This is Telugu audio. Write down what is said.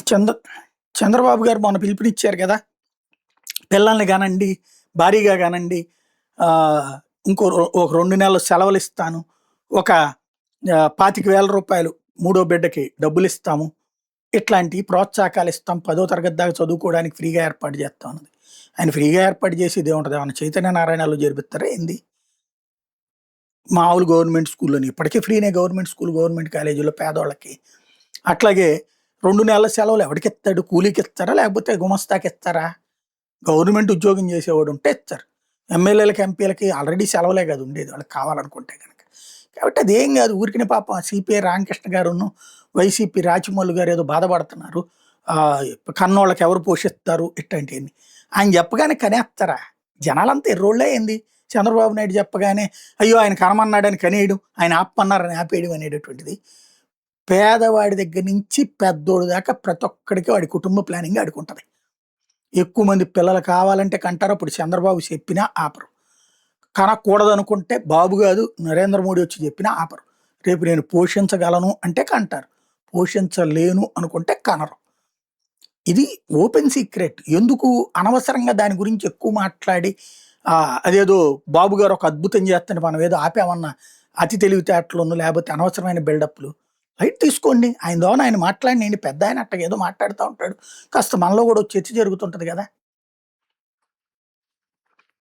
చంద్ర చంద్రబాబు గారు మొన్న పిలుపునిచ్చారు కదా! పిల్లల్ని గానండి, భారీగా గానండి, ఇంకో ఒక 2 నెలలు సెలవులిస్తాను. ఒక రూ. 25,000 మూడో బిడ్డకి డబ్బులిస్తాము. ఇట్లాంటి ప్రోత్సాహకాలిస్తాం. 10వ తరగతి దాకా చదువుకోవడానికి ఫ్రీగా ఏర్పాటు చేస్తాం అన్నది. ఆయన ఫ్రీగా ఏర్పాటు చేసేదేముంటది? ఏమన్నా చైతన్య నారాయణలో చేర్పిత్తారా ఏంది? మామూలు గవర్నమెంట్ స్కూల్‌లోని. ఇప్పటికి ఫ్రీనే గవర్నమెంట్ స్కూల్, గవర్నమెంట్ కాలేజీల్లో పేదోళ్ళకి. అట్లాగే 2 నెలల సెలవులు ఎవడికిత్తాడు? కూలీకిస్తారా? లేకపోతే గుమస్తాకిస్తారా? గవర్నమెంట్ ఉద్యోగం చేసేవాడుంటే ఇస్తారు. ఎమ్మెల్యేలకి, ఎంపీలకి ఆల్రెడీ సెలవులే కదా ఉండేది వాళ్ళకి కావాలనుకుంటే గనక. కాబట్టి అదేం గాదు. ఊరికనే పాపం సిపిఐ రామకృష్ణ గారును, వైసీపీ రాచమల్లు గారు ఏదో బాధపడుతున్నారు. ఆహ్, కన్నోళ్ళకి ఎవరు పోషిస్తారు ఇట్లాంటియన్ని. ఆయన చెప్పగానే కనేత్తరా? జనాలంతా ఎర్రోళ్ళే ఏంది? చంద్రబాబు నాయుడు చెప్పగానే, అయ్యో! ఆయన కనమన్నాడని కనేయడం, ఆయన ఆపమన్నారని ఆపేయడం అనేటటువంటిది. పేదవాడి దగ్గర నుంచి పెద్దోడి దాకా ప్రతి ఒక్కడికి వాడి కుటుంబ ప్లానింగ్ ఆడికుంటది. ఎక్కువ మంది పిల్లలు కావాలంటే కంటారు. అప్పుడు చంద్రబాబు చెప్పినా ఆపరు. కనకూడదనుకుంటే బాబు గాదు నరేంద్ర మోడీ వచ్చి చెప్పినా ఆపరు. రేపు నేను పోషించగలను అంటే కంటారు. పోషించలేను అనుకుంటే కనరు. ఇది ఓపెన్ సీక్రెట్. ఎందుకు అనవసరంగా దాని గురించి ఎక్కువ మాట్లాడి అదేదో బాబు గారు ఒక అద్భుతం చేస్తుంటే మనం ఏదో ఆపామన్న అతి తెలివితేటలును లేకపోతే అనవసరమైన బిల్డప్‌లు. లైట్ తీసుకోండి. ఆయన దోన ఆయన మాట్లాడినియండి. పెద్దాయన అట్టగా ఏదో మాట్లాడుతా ఉంటాడు. కాస్త మనలో గూడా చర్చ జరుగుతుంటది గదా!